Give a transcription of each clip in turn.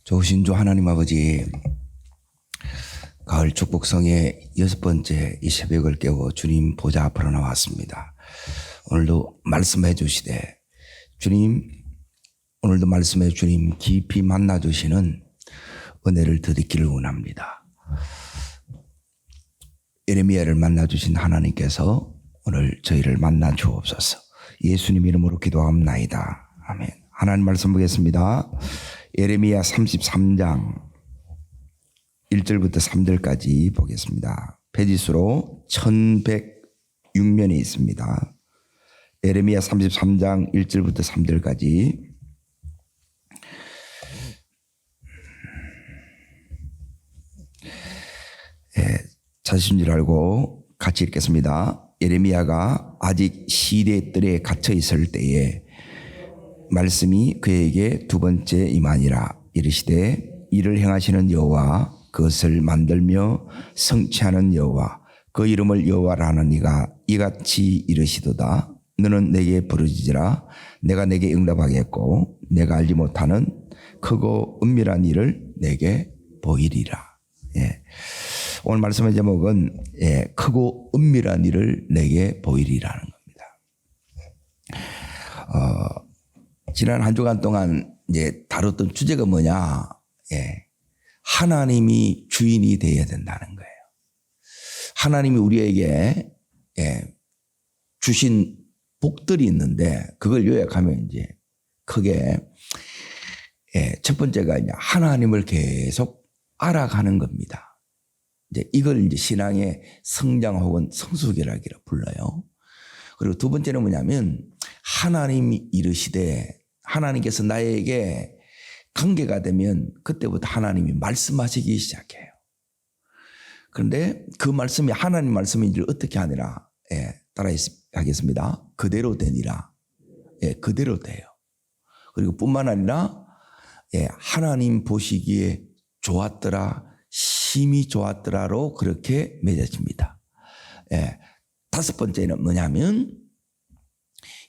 좋으신 주 하나님 아버지, 가을 축복성의 6번째 이 새벽을 깨워 주님 보좌 앞으로 나왔습니다. 오늘도 말씀해 주시되 주님, 오늘도 말씀해 주님 깊이 만나 주시는 은혜를 드리기를 원합니다. 예레미야를 만나 주신 하나님께서 오늘 저희를 만나 주옵소서. 예수님 이름으로 기도합나이다. 아멘. 하나님 말씀 보겠습니다. 예레미야 33장 1절부터 3절까지 보겠습니다. 페이지수로 1106면에 있습니다. 예레미야 33장 1절부터 3절까지 찾으신 줄 알고 같이 읽겠습니다. 예레미야가 아직 시대의 뜰에 갇혀 있을 때에 말씀이 그에게 두 번째 임하니라. 이르시되 이를 행하시는 여호와, 그것을 만들며 성취하는 여호와, 그 이름을 여호와라 하는 이가 이같이 이르시도다. 너는 내게 부르짖으라. 내가 내게 응답하겠고 내가 알지 못하는 크고 은밀한 일을 내게 보이리라. 오늘 말씀의 제목은 크고 은밀한 일을 내게 보이리라는 겁니다. 지난 한 주간 동안 이제 다뤘던 주제가 뭐냐? 하나님이 주인이 되어야 된다는 거예요. 하나님이 우리에게 주신 복들이 있는데 그걸 요약하면 이제 크게 첫 번째가 이제 하나님을 계속 알아가는 겁니다. 이제 이걸 이제 신앙의 성장 혹은 성숙이라고 불러요. 그리고 두 번째는 뭐냐면 하나님이 이르시되, 하나님께서 나에게 관계가 되면 그때부터 하나님이 말씀하시기 시작해요. 그런데 그 말씀이 하나님 말씀인지를 어떻게 하느라 따라 하겠습니다. 그대로 되니라. 그대로 돼요. 그리고 뿐만 아니라 하나님 보시기에 좋았더라, 심히 좋았더라로 그렇게 맺어집니다. 다섯 번째는 뭐냐면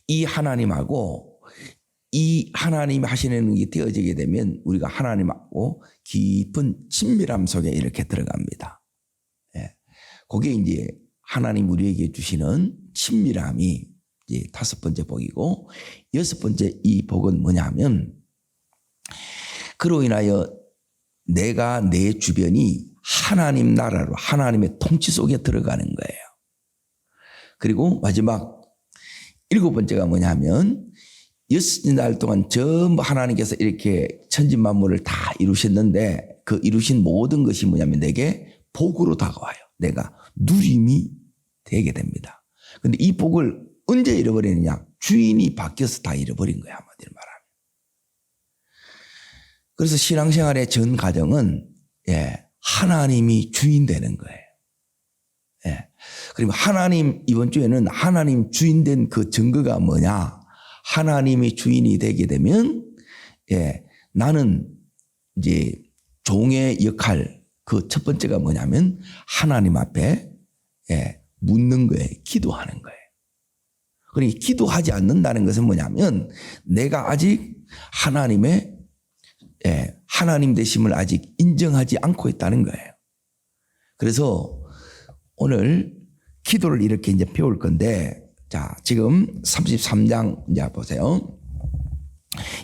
이 하나님하고 이 하나님이 하시는 게 되어지게 되면 우리가 하나님하고 깊은 친밀함 속에 이렇게 들어갑니다. 그게 이제 하나님 우리에게 주시는 친밀함이 이제 다섯 번째 복이고, 여섯 번째 이 복은 뭐냐면 그로 인하여 내가 내 주변이 하나님 나라로 하나님의 통치 속에 들어가는 거예요. 그리고 마지막 일곱 번째가 뭐냐면 여섯 날 동안 전부 하나님께서 이렇게 천지만물을 다 이루셨는데 그 이루신 모든 것이 뭐냐면 내게 복으로 다가와요. 내가 누림이 되게 됩니다. 그런데 이 복을 언제 잃어버리느냐? 주인이 바뀌어서 다 잃어버린 거야, 한마디로 말하면. 그래서 신앙생활의 전 과정은 하나님이 주인 되는 거예요. 그리고 하나님, 이번 주에는 하나님 주인 된 그 증거가 뭐냐? 하나님이 주인이 되게 되면 나는 이제 종의 역할, 그 첫 번째가 뭐냐면 하나님 앞에 묻는 거예요. 기도하는 거예요. 그러니까 기도하지 않는다는 것은 뭐냐면 내가 아직 하나님의 하나님 되심을 아직 인정하지 않고 있다는 거예요. 그래서 오늘 기도를 이렇게 이제 배울 건데, 자, 지금 33장 이제 보세요.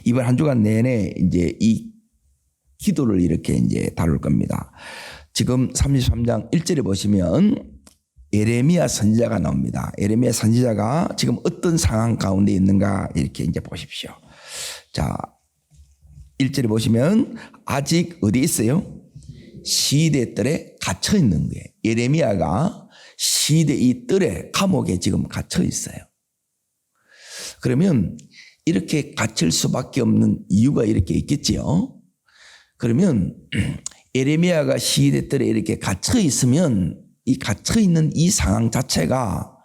이번 한 주간 내내 이제 이 기도를 이렇게 이제 다룰 겁니다. 지금 33장 1절에 보시면 예레미야 선지자가 나옵니다. 예레미야 선지자가 지금 어떤 상황 가운데 있는가 이렇게 이제 보십시오. 자, 1절에 보시면 아직 어디 있어요? 시대 뜰에 갇혀 있는 거예요. 예레미야가 시대 이 뜰에 감옥에 지금 갇혀 있어요. 그러면 이렇게 갇힐 수밖에 없는 이유가 이렇게 있겠지요. 그러면 예레미야가 시대 뜰에 이렇게 갇혀 있으면 이 갇혀 있는 이 상황 자체가,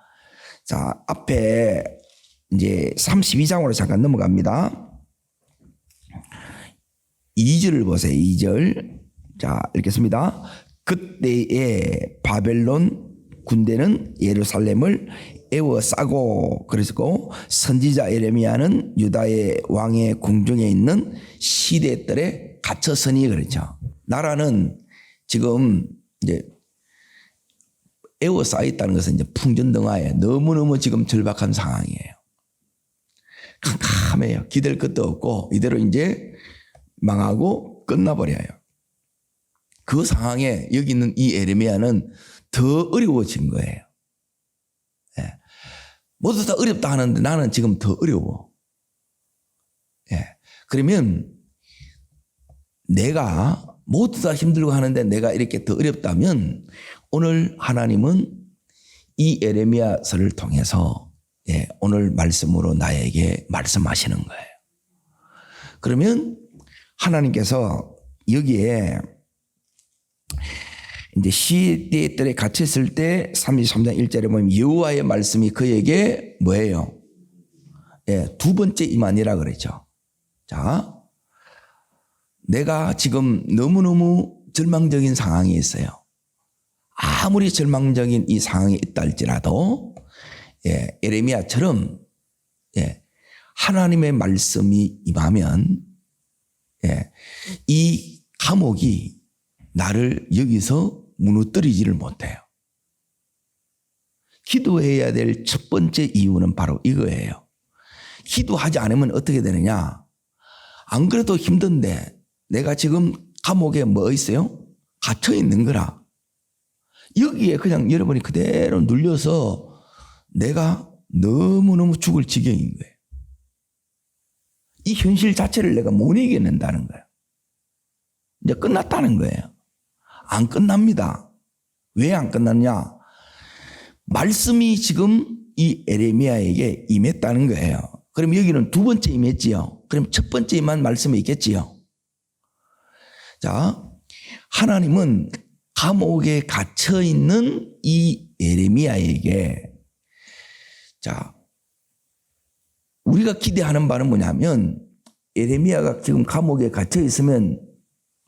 자, 앞에 이제 32장으로 잠깐 넘어갑니다. 2절을 보세요. 2절. 자, 읽겠습니다. 그때에 바벨론 군대는 예루살렘을 에워싸고, 그리고 선지자 예레미야는 유다의 왕의 궁중에 있는 시대뜰에 갇혔으니 그렇죠. 나라는 지금 이제 에워싸여 있다는 것은 이제 풍전등화에 너무너무 지금 절박한 상황이에요. 캄캄해요. 기댈 것도 없고 이대로 이제 망하고 끝나버려요. 그 상황에 여기 있는 이 에레미야는 더 어려워진 거예요. 예. 모두 다 어렵다 하는데 나는 지금 더 어려워. 예. 그러면 내가 모두 다 힘들고 하는데 내가 이렇게 더 어렵다면 오늘 하나님은 이 에레미야서를 통해서 오늘 말씀으로 나에게 말씀하시는 거예요. 그러면 하나님께서 여기에 이제 시대의 뜰에 갇혔을 때 33장 1절에 보면 여호와의 말씀이 그에게 뭐예요? 두 번째 임하니라 그랬죠. 자, 내가 지금 너무너무 절망적인 상황이 있어요. 아무리 절망적인 이 상황이 있다 할지라도 에레미야처럼 하나님의 말씀이 임하면 이 감옥이 나를 여기서 무너뜨리지를 못해요. 기도해야 될 첫 번째 이유는 바로 이거예요. 기도하지 않으면 어떻게 되느냐? 안 그래도 힘든데 내가 지금 감옥에 뭐 있어요? 갇혀 있는 거라. 여기에 그냥 여러분이 그대로 눌려서 내가 너무너무 죽을 지경인 거예요. 이 현실 자체를 내가 못 이겨낸다는 거예요. 이제 끝났다는 거예요. 안 끝납니다. 왜 안 끝났냐? 말씀이 지금 이 에레미야에게 임했다는 거예요. 그럼 여기는 두 번째 임했지요. 그럼 첫 번째 임한 말씀이 있겠지요. 자, 하나님은 감옥에 갇혀 있는 이 에레미야에게 자, 우리가 기대하는 바는 뭐냐면 에레미야가 지금 감옥에 갇혀 있으면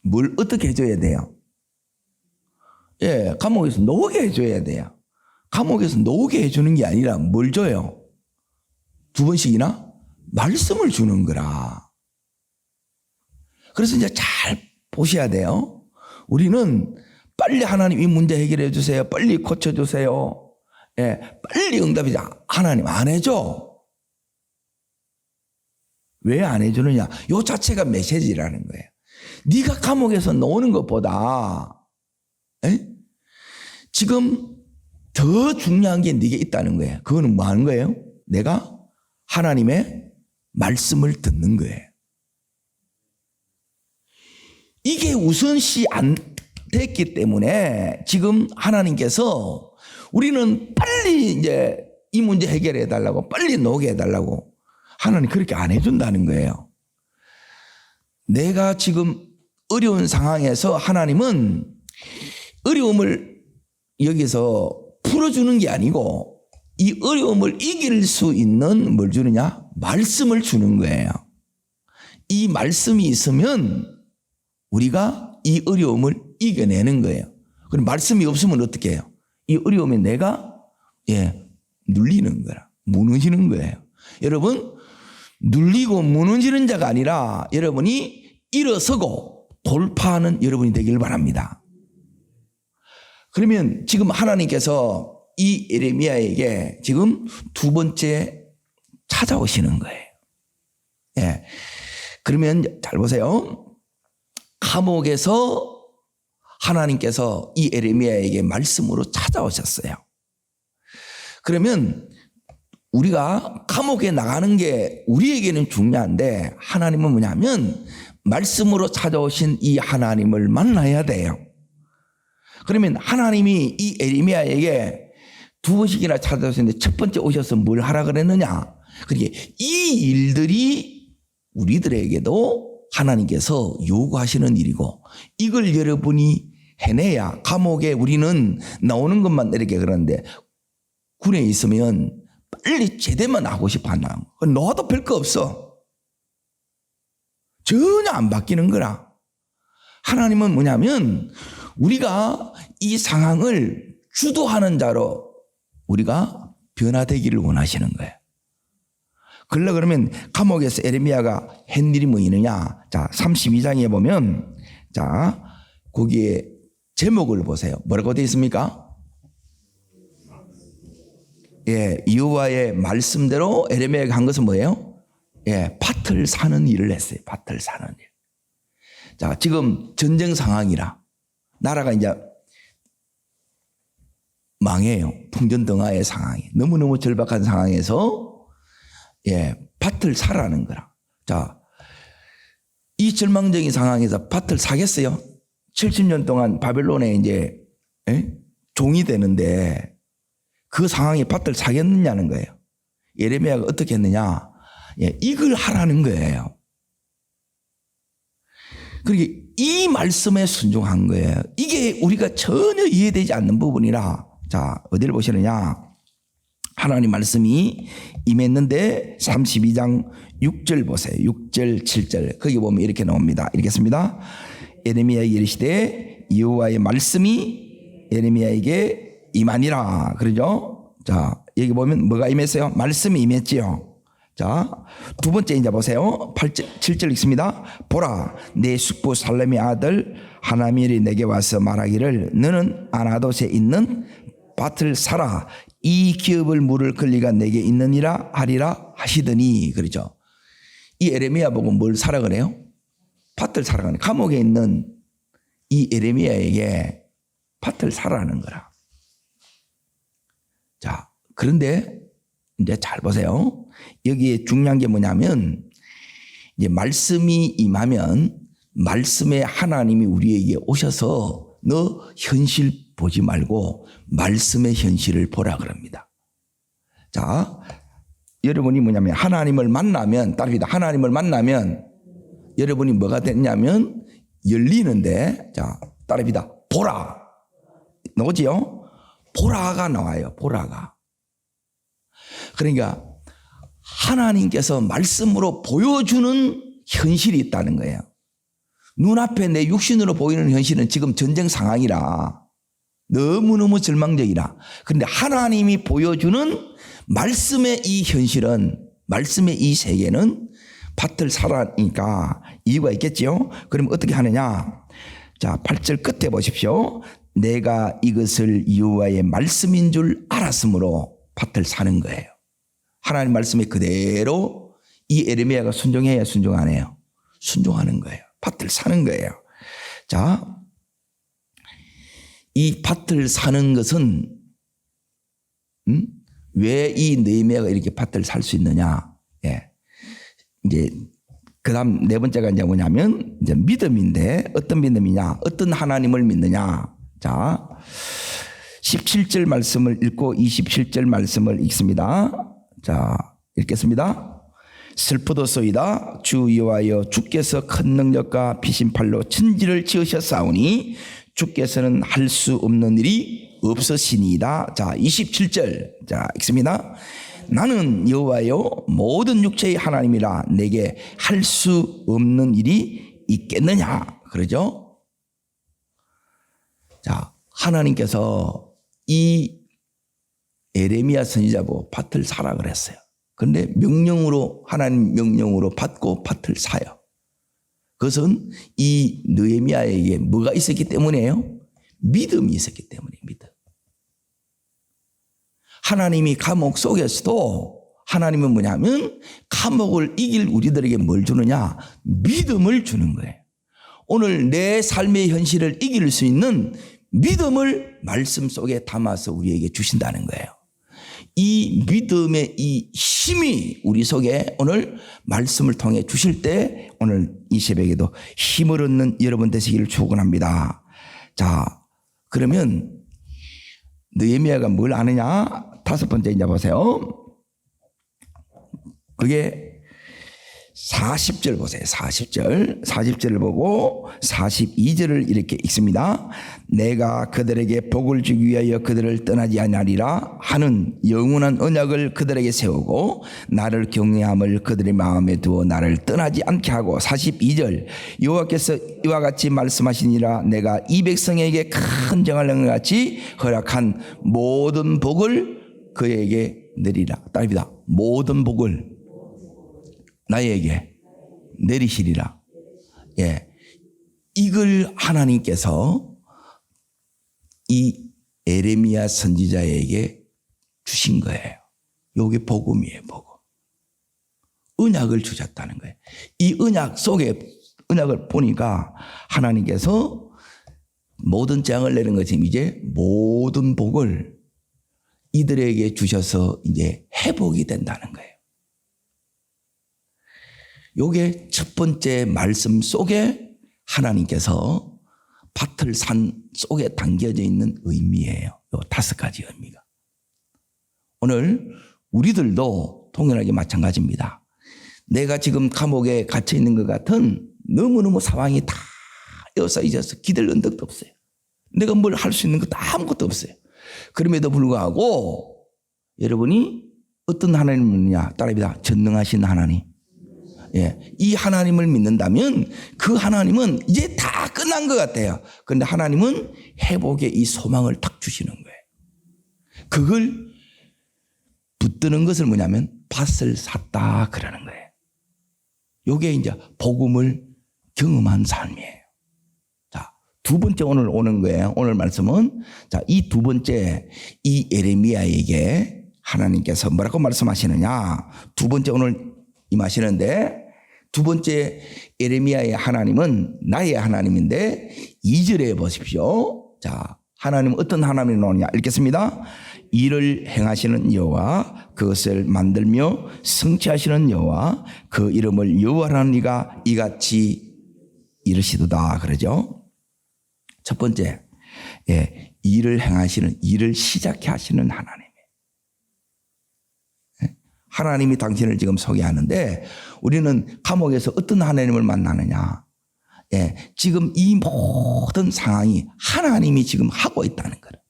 뭘 어떻게 해줘야 돼요? 감옥에서 나오게 해줘야 돼요. 감옥에서 나오게 해주는 게 아니라 뭘 줘요? 두 번씩이나 말씀을 주는 거라. 그래서 이제 잘 보셔야 돼요. 우리는 빨리 하나님 이 문제 해결해 주세요. 빨리 고쳐주세요. 빨리 응답이자. 하나님 안 해줘. 왜 안 해주느냐? 요 자체가 메시지라는 거예요. 네가 감옥에서 나오는 것보다 지금 더 중요한 게 네게 있다는 거예요. 그거는 뭐 하는 거예요? 내가 하나님의 말씀을 듣는 거예요. 이게 우선시 안 됐기 때문에 지금 하나님께서 우리는 빨리 이제 이 문제 해결해 달라고 빨리 나오게 해달라고 하나님 그렇게 안 해준다는 거예요. 내가 지금 어려운 상황에서 하나님은 어려움을 여기서 풀어주는 게 아니고 이 어려움을 이길 수 있는 뭘 주느냐? 말씀을 주는 거예요. 이 말씀이 있으면 우리가 이 어려움을 이겨내는 거예요. 그럼 말씀이 없으면 어떻게 해요? 이 어려움에 내가 눌리는 거라. 무너지는 거예요. 여러분 눌리고 무너지는 자가 아니라 여러분이 일어서고 돌파하는 여러분이 되길 바랍니다. 그러면 지금 하나님께서 이 에레미야에게 지금 두 번째 찾아오시는 거예요. 그러면 잘 보세요. 감옥에서 하나님께서 이 에레미야에게 말씀으로 찾아오셨어요. 그러면 우리가 감옥에 나가는 게 우리에게는 중요한데 하나님은 뭐냐면 말씀으로 찾아오신 이 하나님을 만나야 돼요. 그러면 하나님이 이 에레미야에게 두 번씩이나 찾아오셨는데 첫 번째 오셔서 뭘 하라 그랬느냐? 그러니까 이 일들이 우리들에게도 하나님께서 요구하시는 일이고 이걸 여러분이 해내야 감옥에 우리는 나오는 것만 이렇게 그러는데 군에 있으면 빨리 제대만 하고 싶어 한다. 너도 별거 없어. 전혀 안 바뀌는 거라. 하나님은 뭐냐면 우리가 이 상황을 주도하는 자로 우리가 변화되기를 원하시는 거예요. 그러려 그러면 감옥에서 에레미야가 한 일이 뭐이느냐. 자, 32장에 보면 자, 거기에 제목을 보세요. 뭐라고 되어 있습니까? 예, 여호와의 말씀대로 에레미야가 한 것은 뭐예요? 예, 밭을 사는 일을 했어요. 밭을 사는 일. 자, 지금 전쟁 상황이라 나라가 이제 망해요. 풍전등화의 상황이. 너무너무 절박한 상황에서 예, 밭을 사라는 거라. 자, 이 절망적인 상황에서 밭을 사겠어요? 70년 동안 바벨론에 이제 종이 되는데 그 상황에 밭을 사겠느냐는 거예요. 예레미야가 어떻게 했느냐? 예, 이걸 하라는 거예요. 그러니까 이 말씀에 순종한 거예요. 이게 우리가 전혀 이해되지 않는 부분이라. 자, 어디를 보시느냐? 하나님 말씀이 임했는데 32장 6절 보세요. 6절 7절 거기 보면 이렇게 나옵니다. 읽겠습니다. 에레미야에게 이르시되 여호와의 말씀이 에레미야에게 임하니라. 그러죠? 자, 여기 보면 뭐가 임했어요? 말씀이 임했지요. 자, 두 번째 이제 보세요. 8절, 7절 읽습니다. 보라, 내 숙부 살렘의 아들 하나멜이 내게 와서 말하기를 너는 아나돗에 있는 밭을 사라. 이 기업을 물을 권리가 내게 있느니라 하리라 하시더니. 그러죠. 이 에레미야 보고 뭘 사라 그래요? 밭을 사라 그래요. 감옥에 있는 이 에레미야에게 밭을 사라는 거라. 자, 그런데 이제 잘 보세요. 여기에 중요한 게 뭐냐면 이제 말씀이 임하면 말씀의 하나님이 우리에게 오셔서 너 현실 보지 말고 말씀의 현실을 보라 그럽니다. 자, 여러분이 뭐냐면 하나님을 만나면 따릅니다. 하나님을 만나면 여러분이 뭐가 됐냐면 열리는데 자, 따릅니다. 보라 나오지요? 보라가 나와요. 보라가. 그러니까 하나님께서 말씀으로 보여주는 현실이 있다는 거예요. 눈앞에 내 육신으로 보이는 현실은 지금 전쟁 상황이라 너무너무 절망적이라. 그런데 하나님이 보여주는 말씀의 이 현실은, 말씀의 이 세계는 밭을 사라니까 이유가 있겠지요. 그럼 어떻게 하느냐? 자, 8절 끝에 보십시오. 내가 이것을 여호와의 말씀인 줄 알았으므로 밭을 사는 거예요. 하나님 말씀에 그대로 이 에레미야가 순종해야 순종 안 해요? 순종하는 거예요. 밭을 사는 거예요. 자, 이 밭을 사는 것은 왜 이 느헤미야가 이렇게 밭을 살 수 있느냐? 예. 이제 그다음 네 번째가 이제 뭐냐면 이제 믿음인데 어떤 믿음이냐? 어떤 하나님을 믿느냐? 자, 17절 말씀을 읽고 27절 말씀을 읽습니다. 자, 읽겠습니다. 슬프도소이다. 주 여호와여, 주께서 큰 능력과 피신 팔로 천지를 지으셨사오니 주께서는 할 수 없는 일이 없으시니이다. 자, 27절. 자, 읽습니다. 나는 여호와여, 모든 육체의 하나님이라 내게 할 수 없는 일이 있겠느냐. 그러죠? 자, 하나님께서 이 에레미야 선지자보고 밭을 사라 그랬어요. 그런데 명령으로, 하나님 명령으로 받고 밭을 사요. 그것은 이 느헤미야에게 뭐가 있었기 때문이에요? 믿음이 있었기 때문에. 믿음. 하나님이 감옥 속에서도 하나님은 뭐냐면 감옥을 이길 우리들에게 뭘 주느냐? 믿음을 주는 거예요. 오늘 내 삶의 현실을 이길 수 있는 믿음을 말씀 속에 담아서 우리에게 주신다는 거예요. 이 믿음의 이 힘이 우리 속에 오늘 말씀을 통해 주실 때 오늘 이 새벽에도 힘을 얻는 여러분 되시기를 축원합니다. 자, 그러면 느헤미야가 뭘 아느냐? 다섯 번째 이제 보세요. 그게 40절 보세요. 40절을 보고 42절을 이렇게 읽습니다. 내가 그들에게 복을 주기 위하여 그들을 떠나지 아니하리라 하는 영원한 언약을 그들에게 세우고 나를 경외함을 그들의 마음에 두어 나를 떠나지 않게 하고 42절 여호와께서 이와 같이 말씀하시니라 내가 이 백성에게 큰 정할 능력같이 허락한 모든 복을 그에게 내리라. 따릅니다. 모든 복을 나에게 내리시리라. 예. 이걸 하나님께서 이 에레미야 선지자에게 주신 거예요. 요게 복음이에요, 복음. 언약을 주셨다는 거예요. 이 언약 속에 언약을 보니까 하나님께서 모든 재앙을 내는 것이 이제 모든 복을 이들에게 주셔서 이제 회복이 된다는 거예요. 요게 첫 번째 말씀 속에 하나님께서 밭을 산 속에 담겨져 있는 의미예요. 요 5가지 의미가. 오늘 우리들도 동일하게 마찬가지입니다. 내가 지금 감옥에 갇혀 있는 것 같은 너무너무 상황이 다 에워싸여져서 기댈 언덕도 없어요. 내가 뭘 할 수 있는 것도 아무것도 없어요. 그럼에도 불구하고 여러분이 어떤 하나님을 믿느냐? 따라합니다. 전능하신 하나님. 예, 이 하나님을 믿는다면 그 하나님은 이제 다 끝난 것 같아요. 그런데 하나님은 회복의 이 소망을 탁 주시는 거예요. 그걸 붙드는 것을 뭐냐면 밭을 샀다 그러는 거예요. 요게 이제 복음을 경험한 삶이에요. 자, 두 번째 오늘 오는 거예요. 오늘 말씀은 자, 이 두 번째 이 에레미야에게 하나님께서 뭐라고 말씀하시느냐? 두 번째 오늘 임하시는데 두 번째 에레미야의 하나님은 나의 하나님인데 2절에 보십시오. 자, 하나님은 어떤 하나님이 나오느냐 읽겠습니다. 일을 행하시는 여호와 그것을 만들며 성취하시는 여호와 그 이름을 여호와라는 이가 이같이 이르시도다 그러죠. 첫 번째, 예, 일을 행하시는 일을 시작해 하시는 하나님. 하나님이 당신을 지금 소개하는데 우리는 감옥에서 어떤 하나님을 만나느냐. 예, 지금 이 모든 상황이 하나님이 지금 하고 있다는 거예요.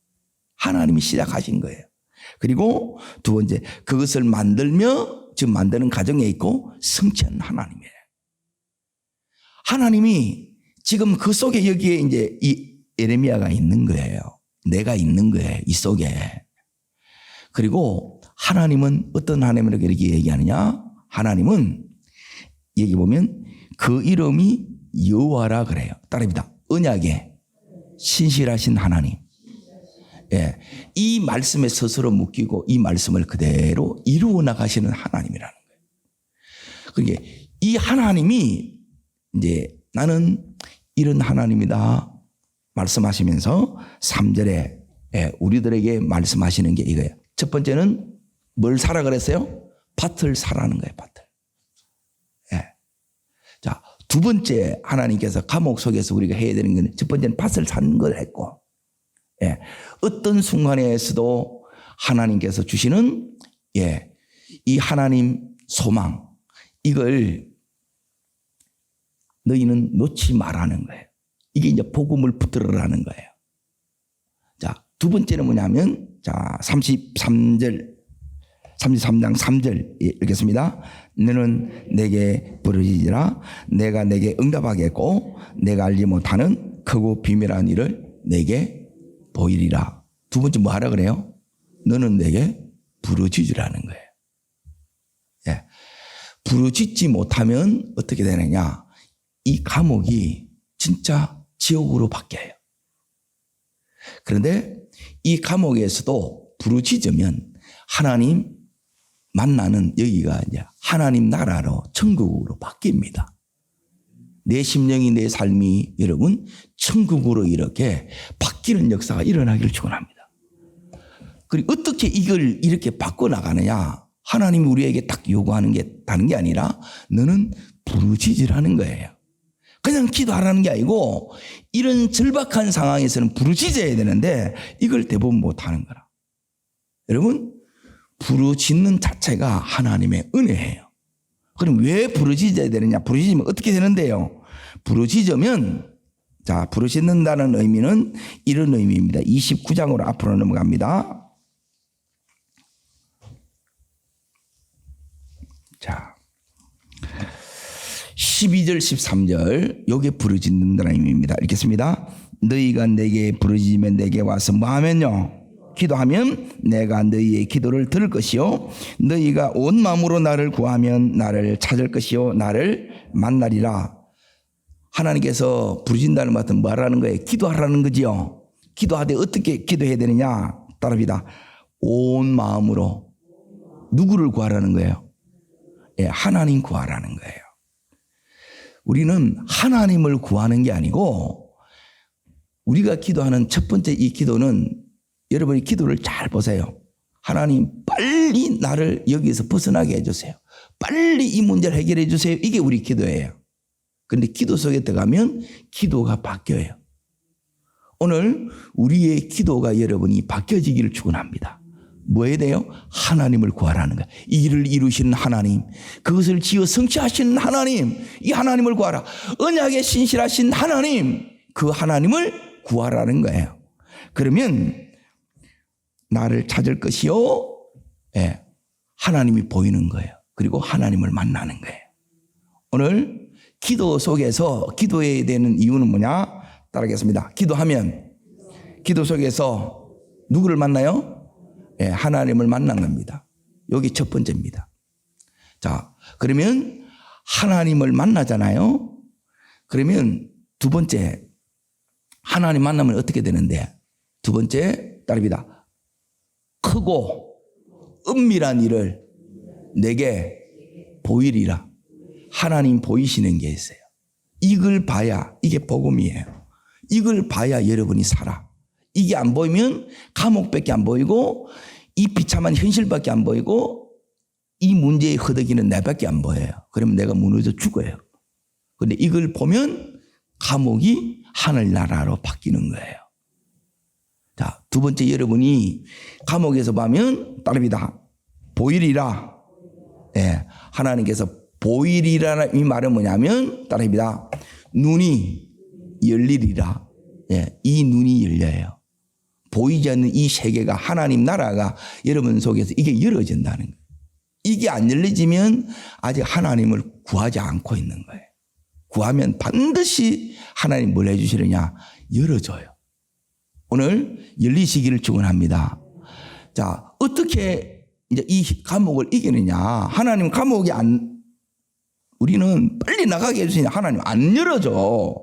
하나님이 시작하신 거예요. 그리고 두 번째, 그것을 만들며 지금 만드는 과정에 있고 성취하는 하나님이에요. 하나님이 지금 그 속에 여기에 이제 이 에레미야가 있는 거예요. 내가 있는 거예요. 이 속에. 그리고 하나님은 어떤 하나님이라고 이렇게 얘기하느냐? 하나님은 여기 보면 그 이름이 여호와라 그래요. 따라합니다. 언약에 신실하신 하나님. 예, 이 말씀에 스스로 묶이고 이 말씀을 그대로 이루어 나가시는 하나님이라는 거예요. 그러니까 이 하나님이 이제 나는 이런 하나님이다 말씀하시면서 3절에 예, 우리들에게 말씀하시는 게 이거예요. 첫 번째는 뭘 사라 그랬어요? 밭을 사라는 거예요, 밭을. 예. 자, 두 번째 하나님께서 감옥 속에서 우리가 해야 되는 건 첫 번째는 밭을 사는 걸 했고, 예. 어떤 순간에서도 하나님께서 주시는, 예, 이 하나님 소망, 이걸 너희는 놓지 말라는 거예요. 이게 이제 복음을 붙들으라는 거예요. 자, 두 번째는 뭐냐면, 자, 33장 3절 읽겠습니다. 너는 내게 부르짖으라. 내가 내게 응답하겠고 내가 알지 못하는 크고 비밀한 일을 내게 보이리라. 두 번째 뭐 하라 그래요? 너는 내게 부르짖으라는 거예요. 예. 부르짖지 못하면 어떻게 되느냐? 이 감옥이 진짜 지옥으로 바뀌어요. 그런데 이 감옥에서도 부르짖으면 하나님 만나는 여기가 이제 하나님 나라로 천국으로 바뀝니다. 내 심령이 내 삶이 여러분 천국으로 이렇게 바뀌는 역사가 일어나기를 축원합니다. 그리고 어떻게 이걸 이렇게 바꿔나가느냐? 하나님이 우리에게 딱 요구하는 게 다른 게 아니라 너는 부르짖으라는 거예요. 그냥 기도하라는 게 아니고 이런 절박한 상황에서는 부르짖어야 되는데 이걸 대부분 못하는 거라. 여러분 부르짖는 자체가 하나님의 은혜예요. 그럼 왜 부르짖어야 되느냐? 부르짖으면 어떻게 되는데요? 부르짖으면 자, 부르짖는다는 의미는 이런 의미입니다. 29장으로 앞으로 넘어갑니다. 자, 12절 13절 요게 부르짖는다는 의미입니다. 읽겠습니다. 너희가 내게 부르짖으면 내게 와서 뭐 하면요? 기도하면 내가 너희의 기도를 들을 것이요 너희가 온 마음으로 나를 구하면 나를 찾을 것이요 나를 만나리라. 하나님께서 부르신다는 말은 뭐라는 거예요? 기도하라는 거지요. 기도하되 어떻게 기도해야 되느냐? 따라합니다. 온 마음으로. 누구를 구하라는 거예요? 예, 하나님 구하라는 거예요. 우리는 하나님을 구하는 게 아니고 우리가 기도하는 첫 번째 이 기도는 여러분이 기도를 잘 보세요. 하나님 빨리 나를 여기서 벗어나게 해주세요. 빨리 이 문제를 해결해 주세요. 이게 우리 기도예요. 그런데 기도 속에 들어가면 기도가 바뀌어요. 오늘 우리의 기도가 여러분이 바뀌어지기를 축원합니다. 뭐 해야 돼요? 하나님을 구하라는 거예요. 이 일을 이루시는 하나님, 그것을 지어 성취하시는 하나님, 이 하나님을 구하라. 언약에 신실하신 하나님, 그 하나님을 구하라는 거예요. 그러면 나를 찾을 것이요, 예, 하나님이 보이는 거예요. 그리고 하나님을 만나는 거예요. 오늘 기도 속에서 기도해야 되는 이유는 뭐냐? 따라하겠습니다. 기도하면 기도 속에서 누구를 만나요? 예, 하나님을 만난 겁니다. 여기 첫 번째입니다. 자, 그러면 하나님을 만나잖아요. 그러면 두 번째, 하나님 만나면 어떻게 되는데? 두 번째, 따릅니다. 크고 은밀한 일을 내게 보이리라. 하나님 보이시는 게 있어요. 이걸 봐야, 이게 복음이에요. 이걸 봐야 여러분이 살아. 이게 안 보이면 감옥밖에 안 보이고 이 비참한 현실밖에 안 보이고 이 문제의 허덕이는 내밖에 안 보여요. 그러면 내가 무너져 죽어요. 그런데 이걸 보면 감옥이 하늘나라로 바뀌는 거예요. 자, 두 번째, 여러분이 감옥에서 보면 따릅니다. 보이리라. 예, 하나님께서 보이리라는 이 말은 뭐냐면 따릅니다. 눈이 열리리라. 예, 이 눈이 열려요. 보이지 않는 이 세계가, 하나님 나라가 여러분 속에서 이게 열어진다는 거예요. 이게 안 열려지면 아직 하나님을 구하지 않고 있는 거예요. 구하면 반드시 하나님 뭘 해주시느냐? 열어줘요. 오늘 열리시기를 축원합니다. 자, 어떻게 이제 이 감옥을 이기느냐? 하나님 감옥이 우리는 빨리 나가게 해주시냐? 하나님 안 열어줘.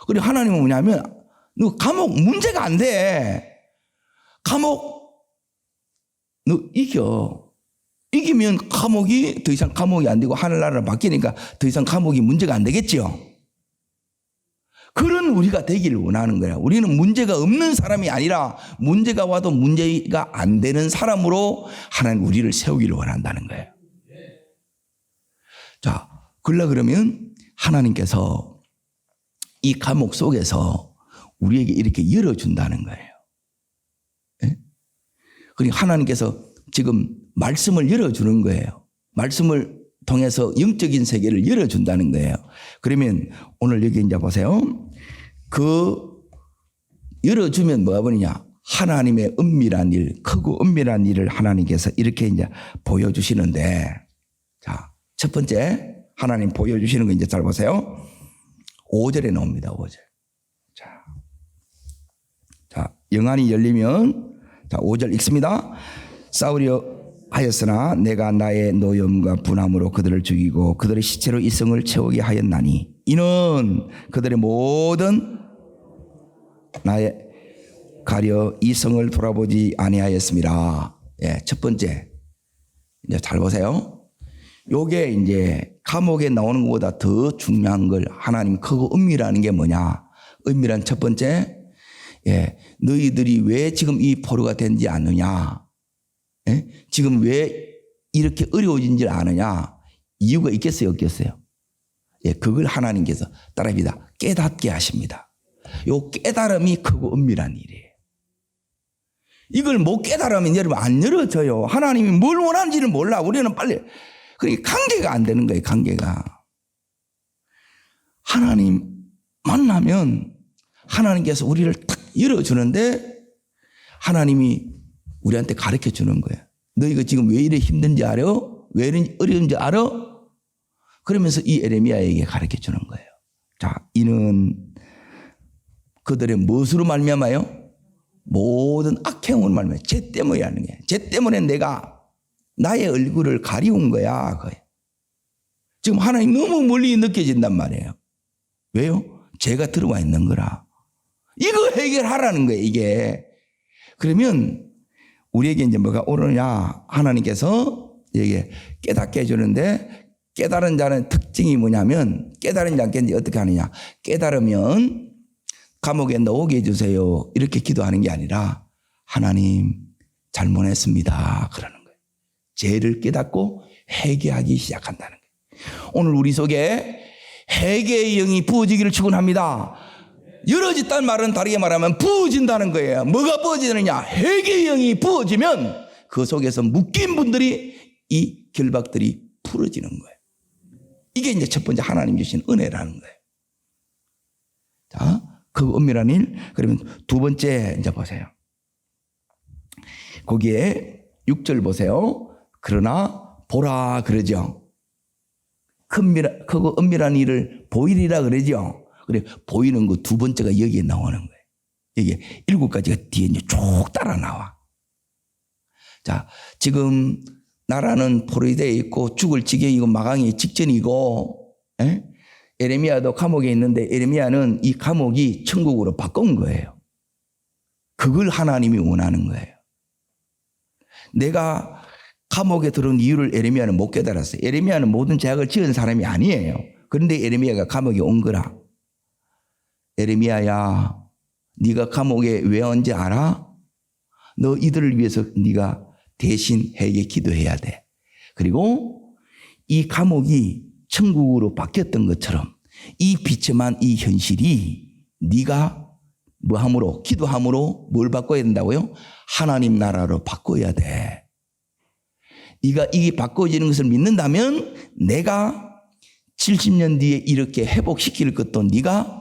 그리고 하나님은 뭐냐면, 너 감옥 문제가 안 돼. 감옥, 너 이겨. 이기면 감옥이 더 이상 감옥이 안 되고 하늘나라로 바뀌니까 더 이상 감옥이 문제가 안 되겠죠. 그런 우리가 되기를 원하는 거야. 우리는 문제가 없는 사람이 아니라 문제가 와도 문제가 안 되는 사람으로 하나님 우리를 세우기를 원한다는 거예요. 자, 그러면 하나님께서 이 감옥 속에서 우리에게 이렇게 열어준다는 거예요. 예? 그리고 하나님께서 지금 말씀을 열어주는 거예요. 말씀을 통해서 영적인 세계를 열어준다는 거예요. 그러면 오늘 여기 이제 보세요. 그 열어주면 뭐가 보느냐? 하나님의 은밀한 일, 크고 은밀한 일을 하나님께서 이렇게 이제 보여주시는데, 자, 첫 번째 하나님 보여주시는 거 이제 잘 보세요. 5절에 나옵니다. 5절. 자, 영안이 열리면, 자, 5절 읽습니다. 싸우려 하였으나 내가 나의 노염과 분함으로 그들을 죽이고 그들의 시체로 이 성을 채우게 하였나니 이는 그들의 모든 나의 가려 이 성을 돌아보지 아니하였습니다. 예, 첫 번째, 이제 잘 보세요. 요게 이제 감옥에 나오는 것보다 더 중요한 걸 하나님 크고 은밀하는 게 뭐냐? 은밀한 첫 번째, 예, 너희들이 왜 지금 이 포로가 된지 아느냐? 예? 지금 왜 이렇게 어려워진지 아느냐? 이유가 있겠어요, 없겠어요? 예, 그걸 하나님께서 따라합니다. 깨닫게 하십니다. 요 깨달음이 크고 은밀한 일이에요. 이걸 못 깨달으면 여러분 안 열어져요. 하나님이 뭘 원하는지를 몰라. 우리는 빨리. 그러니까 관계가 안 되는 거예요, 관계가. 하나님 만나면 하나님께서 우리를 탁 열어주는데 하나님이 우리한테 가르쳐 주는 거예요. 너 이거 지금 왜 이래 힘든지 알아? 왜 이래 어려운지 알아? 그러면서 이 에레미야에게 가르쳐 주는 거예요. 자, 이는 그들의 무엇으로 말미암아요? 모든 악행을 말하면 죄 때문에 하는 거예요. 죄 때문에 내가 나의 얼굴을 가리운 거야. 그거예요. 지금 하나님 너무 멀리 느껴진단 말이에요. 왜요? 죄가 들어와 있는 거라. 이거 해결하라는 거예요, 이게. 그러면 우리에게 이제 뭐가 오느냐? 하나님께서 이게 깨닫게 해주는데, 깨달은 자는 특징이 뭐냐면, 깨달은 자는 어떻게 하느냐? 깨달으면 감옥에 넣게 해주세요. 이렇게 기도하는 게 아니라, 하나님 잘못했습니다. 그러는 거예요. 죄를 깨닫고 회개하기 시작한다는 거예요. 오늘 우리 속에 회개의 영이 부어지기를 축원합니다. 열어졌다는 말은 다르게 말하면 부어진다는 거예요. 뭐가 부어지느냐? 회개의 영이 부어지면 그 속에서 묶인 분들이 이 결박들이 풀어지는 거예요. 이게 이제 첫 번째 하나님 주신 은혜라는 거예요. 자, 그 은밀한 일. 그러면 두 번째 이제 보세요. 거기에 6절 보세요. 그러나 보라 그러죠. 크고 은밀한 일을 보이리라 그러죠. 그래, 보이는 거 두 번째가 여기에 나오는 거예요. 여기에 7가지가 뒤에 이제 쭉 따라 나와. 자, 지금 나라는 포로되어 있고 죽을 지경이고 마강이 직전이고, 에레미야도 감옥에 있는데 에레미야는 이 감옥이 천국으로 바꾼 거예요. 그걸 하나님이 원하는 거예요. 내가 감옥에 들어온 이유를 에레미야는 못 깨달았어요. 에레미야는 모든 죄악을 지은 사람이 아니에요. 그런데 에레미야가 감옥에 온 거라. 에레미야야, 네가 감옥에 왜 온지 알아? 너 이들을 위해서 네가 대신 회개 기도해야 돼. 그리고 이 감옥이 천국으로 바뀌었던 것처럼 이 비참한 이 현실이 네가 뭐함으로, 기도함으로 뭘 바꿔야 된다고요? 하나님 나라로 바꿔야 돼. 네가 이게 바꿔지는 것을 믿는다면 내가 70년 뒤에 이렇게 회복시킬 것도 네가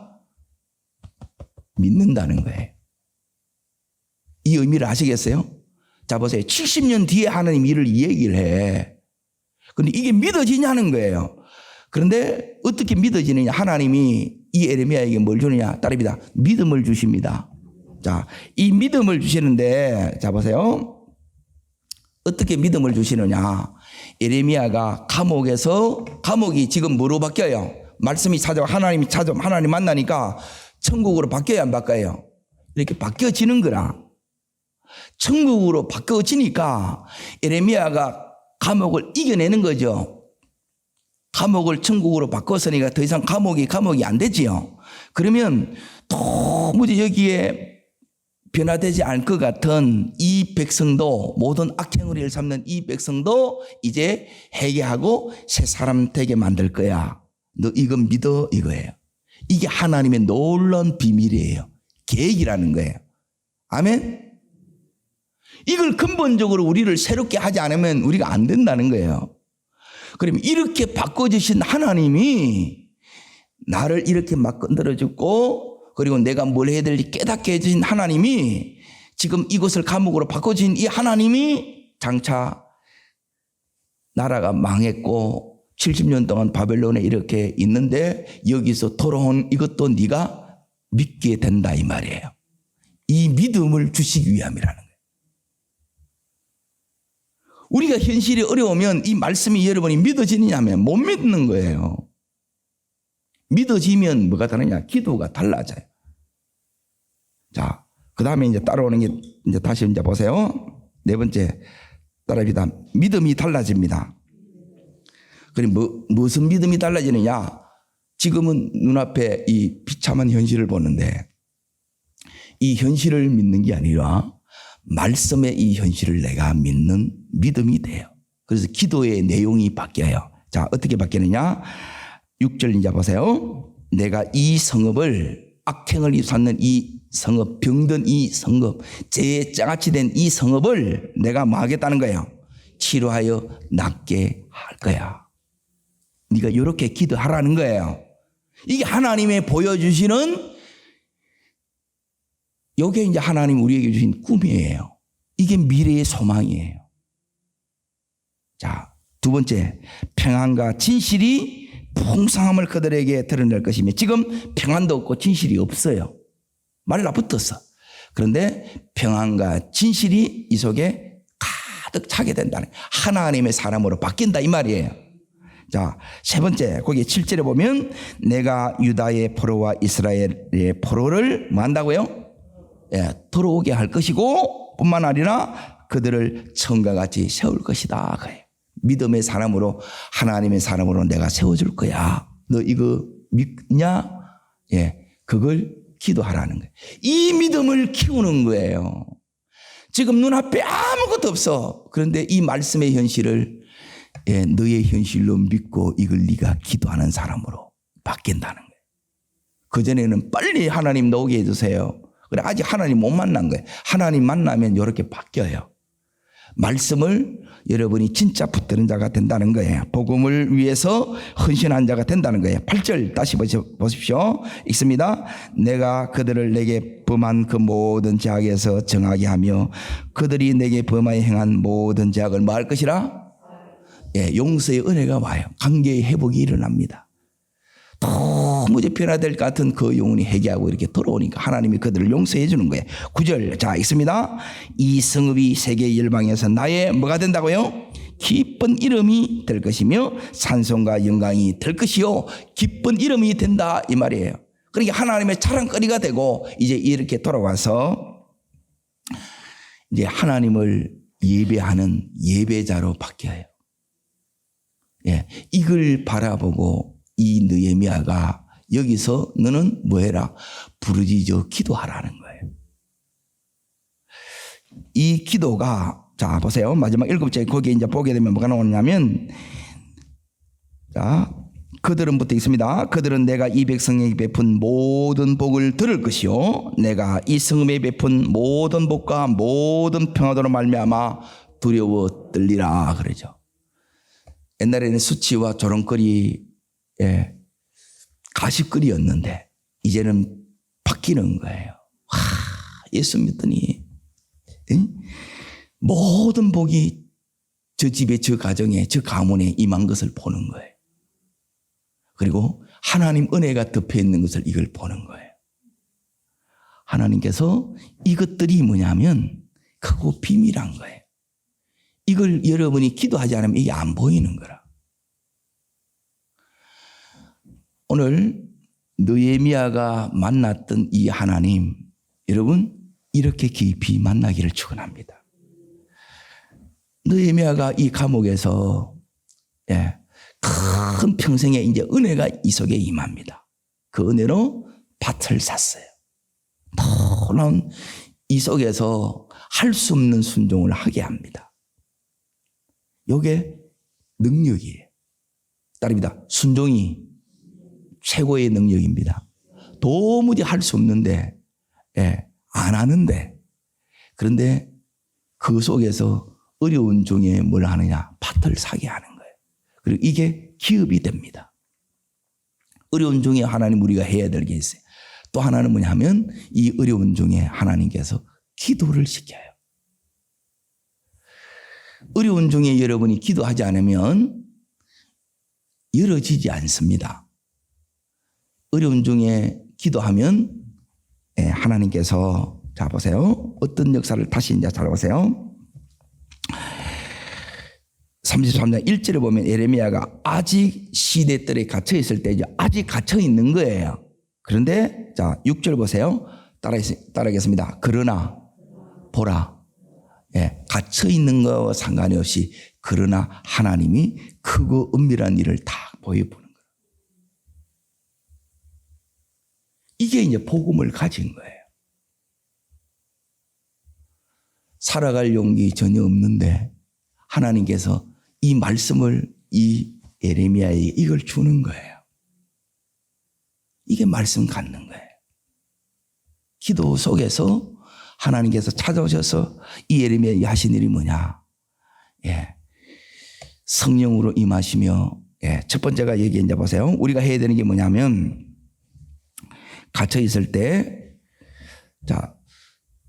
믿는다는 거예요. 이 의미를 아시겠어요? 자, 보세요. 70년 뒤에 하나님 일을 이 얘기를 해. 근데 이게 믿어지냐는 거예요. 그런데 어떻게 믿어지느냐? 하나님이 이 에레미야에게 뭘 주느냐? 따릅니다. 믿음을 주십니다. 자, 이 믿음을 주시는데, 자, 보세요. 어떻게 믿음을 주시느냐? 에레미야가 감옥이 지금 뭐로 바뀌어요? 말씀이 찾아와, 하나님 만나니까 천국으로 바뀌어야 안 바뀌어요? 이렇게 바뀌어지는 거라. 천국으로 바뀌어지니까 에레미야가 감옥을 이겨내는 거죠. 감옥을 천국으로 바꿨으니까 더 이상 감옥이 안 되지요. 그러면 도무지 여기에 변화되지 않을 것 같은 이 백성도, 모든 악행을 일삼는 이 백성도 이제 회개하고 새 사람 되게 만들 거야. 너 이거 믿어? 이거예요. 이게 하나님의 놀라운 비밀이에요. 계획이라는 거예요. 아멘? 이걸 근본적으로 우리를 새롭게 하지 않으면 우리가 안 된다는 거예요. 그러면 이렇게 바꿔주신 하나님이 나를 이렇게 막 건드려주고, 그리고 내가 뭘 해야 될지 깨닫게 해주신 하나님이, 지금 이곳을 감옥으로 바꿔주신 이 하나님이 장차 나라가 망했고 70년 동안 바벨론에 이렇게 있는데 여기서 돌아온 이것도 네가 믿게 된다 이 말이에요. 이 믿음을 주시기 위함이라는 거예요. 우리가 현실이 어려우면 이 말씀이 여러분이 믿어지느냐면 못 믿는 거예요. 믿어지면 뭐가 다르냐? 기도가 달라져요. 자, 그 다음에 이제 따라오는 게 이제 다시 이제 보세요. 네 번째 따라합니다. 믿음이 달라집니다. 그럼 무슨 믿음이 달라지느냐? 지금은 눈앞에 이 비참한 현실을 보는데 이 현실을 믿는 게 아니라 말씀의 이 현실을 내가 믿는 믿음이 돼요. 그래서 기도의 내용이 바뀌어요. 자, 어떻게 바뀌느냐? 6절 이제 보세요. 내가 이 성읍을, 악행을 입사는 이 성읍, 병든 이 성읍, 죄에 장아찌 된 이 성읍을 내가 뭐 하겠다는 거예요? 치료하여 낫게 할 거야. 네가 이렇게 기도하라는 거예요. 이게 하나님의 보여주시는, 이게 이제 하나님 우리에게 주신 꿈이에요. 이게 미래의 소망이에요. 자, 두 번째, 평안과 진실이 풍성함을 그들에게 드러낼 것이며, 지금 평안도 없고 진실이 없어요. 말라 붙었어. 그런데 평안과 진실이 이 속에 가득 차게 된다는, 하나님의 사람으로 바뀐다 이 말이에요. 자, 세 번째, 거기 7절에 보면 내가 유다의 포로와 이스라엘의 포로를 뭐 한다고요? 예, 들어오게 할 것이고 뿐만 아니라 그들을 청과 같이 세울 것이다. 그래요. 믿음의 사람으로, 하나님의 사람으로 내가 세워줄 거야. 너 이거 믿냐? 예, 그걸 기도하라는 거예요. 이 믿음을 키우는 거예요. 지금 눈앞에 아무것도 없어. 그런데 이 말씀의 현실을 너의 현실로 믿고 이걸 네가 기도하는 사람으로 바뀐다는 거예요. 그전에는 빨리 하나님 나오게 해주세요. 그래, 아직 하나님 못 만난 거예요. 하나님 만나면 이렇게 바뀌어요. 말씀을 여러분이 진짜 붙드는 자가 된다는 거예요. 복음을 위해서 헌신한 자가 된다는 거예요. 8절 다시 보십시오. 읽습니다. 내가 그들을 내게 범한 그 모든 죄악에서 정하게 하며 그들이 내게 범하여 행한 모든 죄악을 뭐 할 것이라? 예, 용서의 은혜가 와요. 관계의 회복이 일어납니다. 도무지 변화될 것 같은 그 영혼이 회개하고 이렇게 돌아오니까 하나님이 그들을 용서해 주는 거예요. 9절 자 읽습니다. 이 성읍이 세계 열방에서 나의 뭐가 된다고요? 기쁜 이름이 될 것이며 찬송과 영광이 될 것이요 기쁜 이름이 된다 이 말이에요. 그러니까 하나님의 자랑거리가 되고 이제 이렇게 돌아와서 이제 하나님을 예배하는 예배자로 바뀌어요. 예, 이걸 바라보고 이 느헤미야가 여기서 너는 뭐 해라? 부르짖어 기도하라는 거예요. 이 기도가 자 보세요. 마지막 7절 거기에 이제 보게 되면 뭐가 나오냐면 자 그들은 붙어 있습니다. 그들은 내가 이 백성에게 베푼 모든 복을 들을 것이요 내가 이 성읍에 베푼 모든 복과 모든 평화도로 말미암아 두려워 떨리라 그러죠. 옛날에는 수치와 조롱거리 가십거리였는데 이제는 바뀌는 거예요. 예수 믿더니 모든 복이 저 집에 저 가정에 저 가문에 임한 것을 보는 거예요. 그리고 하나님 은혜가 덮여 있는 것을 이걸 보는 거예요. 하나님께서 이것들이 뭐냐면 크고 비밀한 거예요. 이걸 여러분이 기도하지 않으면 이게 안 보이는 거라. 오늘 느헤미야가 만났던 이 하나님, 여러분 이렇게 깊이 만나기를 축원합니다. 느헤미야가 이 감옥에서 큰 평생에 이제 은혜가 이 속에 임합니다. 그 은혜로 밭을 샀어요. 놀라운 이 속에서 할 수 없는 순종을 하게 합니다. 이게 능력이에요. 딸입니다. 순종이 최고의 능력입니다. 도무지 할 수 없는데 안 하는데 그런데 그 속에서 어려운 중에 뭘 하느냐? 밭을 사게 하는 거예요. 그리고 이게 기업이 됩니다. 어려운 중에 하나님 우리가 해야 될 게 있어요. 또 하나는 뭐냐면 이 어려운 중에 하나님께서 기도를 시켜요. 어려운 중에 여러분이 기도하지 않으면 열어지지 않습니다. 어려운 중에 기도하면 하나님께서 자 보세요. 어떤 역사를 다시 이제 잘 보세요. 33장 1절에 보면 예레미야가 아직 시대들에 갇혀 있을 때 아직 갇혀 있는 거예요. 그런데 자 6절 보세요. 따라하겠습니다. 그러나 보라. 갇혀 있는 거와 상관이 없이 그러나 하나님이 크고 은밀한 일을 다 보여보는 거예요. 이게 이제 복음을 가진 거예요. 살아갈 용기 전혀 없는데 하나님께서 이 말씀을 이 예레미야에게 이걸 주는 거예요. 이게 말씀 갖는 거예요. 기도 속에서 하나님께서 찾아오셔서 이 예레미야에게 하신 일이 뭐냐? 성령으로 임하시며 첫 번째가 여기 이제 보세요. 우리가 해야 되는 게 뭐냐면 갇혀 있을 때 자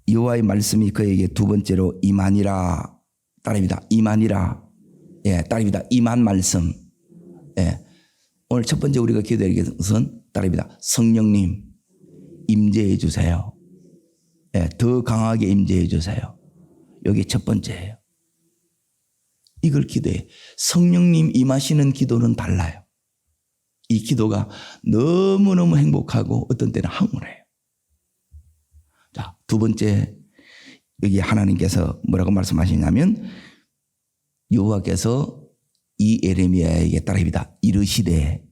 여호와의 말씀이 그에게 두 번째로 임하니라. 따릅니다. 임하니라. 따릅니다. 임한 말씀. 오늘 첫 번째 우리가 기도해야 될 것은 따릅니다. 성령님 임재해 주세요. 더 강하게 임재해 주세요. 여기 첫 번째예요. 이걸 기도해. 성령님 임하시는 기도는 달라요. 이 기도가 너무너무 행복하고 어떤 때는 황홀해요. 자, 두 번째, 여기 하나님께서 뭐라고 말씀하시냐면 여호와께서 이 에레미야에게 따라합니다. 이르시되,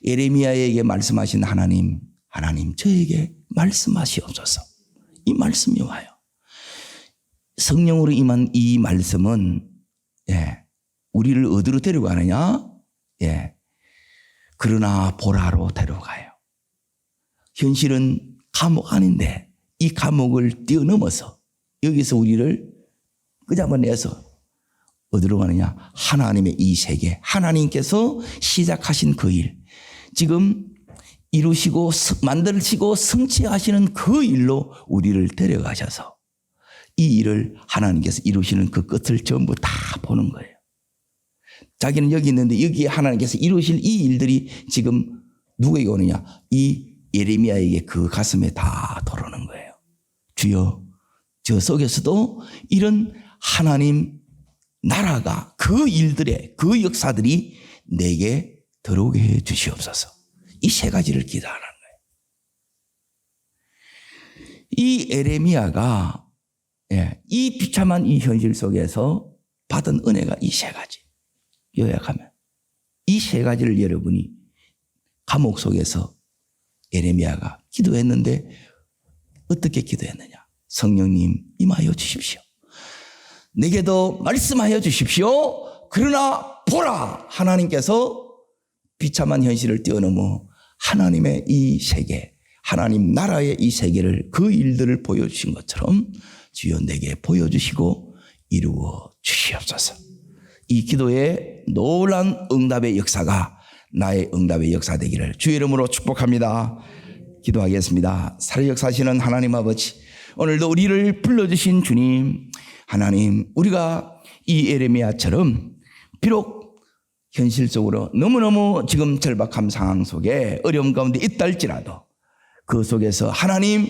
에레미야에게 말씀하신 하나님 저에게 말씀하시옵소서. 이 말씀이 와요. 성령으로 임한 이 말씀은 우리를 어디로 데려가느냐? 그러나 보라로 데려가요. 현실은 감옥 아닌데 이 감옥을 뛰어넘어서 여기서 우리를 끄잡아내서 어디로 가느냐? 하나님의 이 세계, 하나님께서 시작하신 그 일, 지금 이루시고 만드시고 성취하시는 그 일로 우리를 데려가셔서 이 일을 하나님께서 이루시는 그 끝을 전부 다 보는 거예요. 자기는 여기 있는데 여기에 하나님께서 이루실 이 일들이 지금 누구에게 오느냐? 이 예레미야에게 그 가슴에 다 도르는 거예요. 주여, 저 속에서도 이런 하나님 나라가 그 일들의 그 역사들이 내게 들어오게 해 주시옵소서. 이 세 가지를 기도하는 거예요. 이 에레미야가 이 비참한 이 현실 속에서 받은 은혜가 이 세 가지. 요약하면 이 세 가지를 여러분이 감옥 속에서 에레미야가 기도했는데 어떻게 기도했느냐? 성령님 임하여 주십시오. 내게도 말씀하여 주십시오. 그러나 보라, 하나님께서 비참한 현실을 뛰어넘어 하나님의 이 세계, 하나님 나라의 이 세계를 그 일들을 보여주신 것처럼 주여 내게 보여주시고 이루어 주시옵소서. 이 기도의 놀라운 응답의 역사가 나의 응답의 역사 되기를 주의 이름으로 축복합니다. 기도하겠습니다. 살아 역사하시는 하나님 아버지, 오늘도 우리를 불러주신 주님, 하나님, 우리가 이 에레미야처럼 비록 현실적으로 너무너무 지금 절박한 상황 속에 어려움 가운데 있다 할지라도 그 속에서 하나님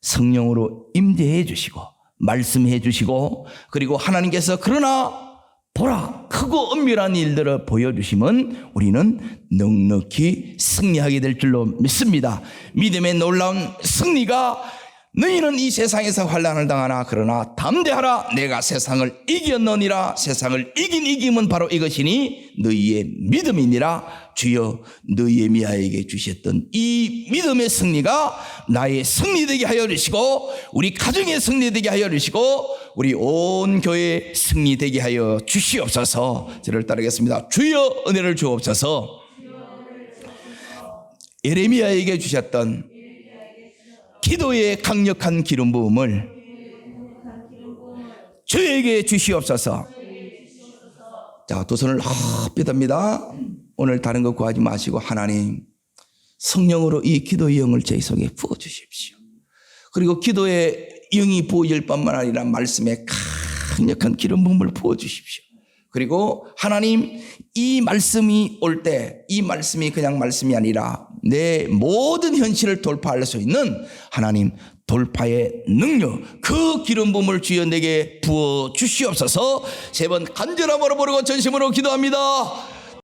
성령으로 임재해 주시고 말씀해 주시고 그리고 하나님께서 그러나 보라, 크고 엄밀한 일들을 보여주시면 우리는 넉넉히 승리하게 될 줄로 믿습니다. 믿음의 놀라운 승리가 너희는 이 세상에서 환난을 당하나 그러나 담대하라, 내가 세상을 이겼느니라. 세상을 이긴 이김은 바로 이것이니 너희의 믿음이니라. 주여, 너희의 미아에게 주셨던 이 믿음의 승리가 나의 승리되게 하여 주시고 우리 가정의 승리되게 하여 주시고 우리 온 교회의 승리되게 하여 주시옵소서. 저를 따르겠습니다. 주여 은혜를 주옵소서. 에레미야에게 주셨던 기도의 강력한 기름 부음을 저에게 주시옵소서. 자, 두 손을 높이 듭니다. 오늘 다른 거 구하지 마시고 하나님 성령으로 이 기도의 영을 제 속에 부어주십시오. 그리고 기도의 영이 부어질 뿐만 아니라 말씀에 강력한 기름 부음을 부어주십시오. 그리고 하나님 이 말씀이 올 때 이 말씀이 그냥 말씀이 아니라 내 모든 현실을 돌파할 수 있는 하나님 돌파의 능력, 그 기름 부음을 주여 내게 부어 주시옵소서. 세 번 간절함으로 부르고 전심으로 기도합니다.